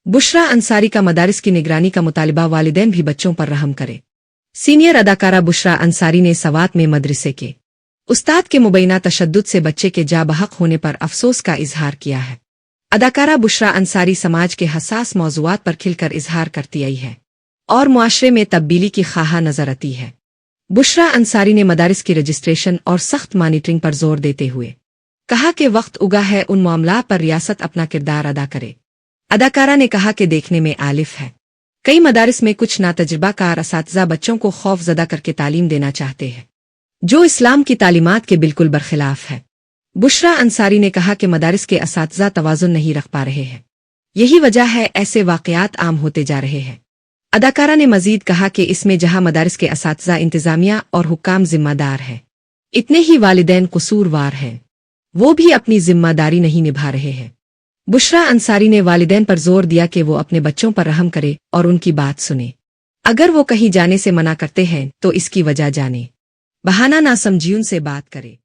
बुशरा अंसारी का मदारिस की निगरानी का मुतालिबा, वालिदैन भी बच्चों पर रहम करे। सीनियर अदाकारा बुशरा अंसारी ने सवात में मदरसे के उस्ताद के मुबैना तशद्दुद से बच्चे के जाबहक होने पर अफसोस का इजहार किया है। अदाकारा बुशरा अंसारी समाज के हसास मौज़ूआत पर खिलकर इजहार करती आई है और मुआशरे में तब्दीली की ख्वाह नजर आती है। बुशरा अंसारी ने मदारिस की रजिस्ट्रेशन और सख्त मॉनिटरिंग पर जोर देते हुए कहा कि वक्त उगा है उन मामला पर रियासत अपना किरदार अदा करे। अदाकारा ने कहा कि देखने में आलिफ है, कई मदारिस में कुछ नातजुर्बाकार असातिज़ा बच्चों को खौफजदा करके तालीम देना चाहते हैं, जो इस्लाम की तालीमात के बिल्कुल बरखिलाफ है। बुशरा अंसारी ने कहा कि मदारिस के असातिज़ा तवाज़ुन नहीं रख पा रहे हैं, यही वजह है ऐसे वाक़यात आम होते जा रहे हैं। अदाकारा ने मजीद कहा कि इसमें जहां मदारिस के असातिज़ा, इंतज़ामिया और हुक्काम जिम्मेदार हैं, इतने ही वालिदैन कसूरवार हैं, वो भी अपनी जिम्मेदारी नहीं निभा रहे हैं। बुशरा अंसारी ने वालिदैन पर जोर दिया कि वो अपने बच्चों पर रहम करे और उनकी बात सुने। अगर वो कहीं जाने से मना करते हैं तो इसकी वजह जाने, बहाना ना समझिए उनसे बात करे।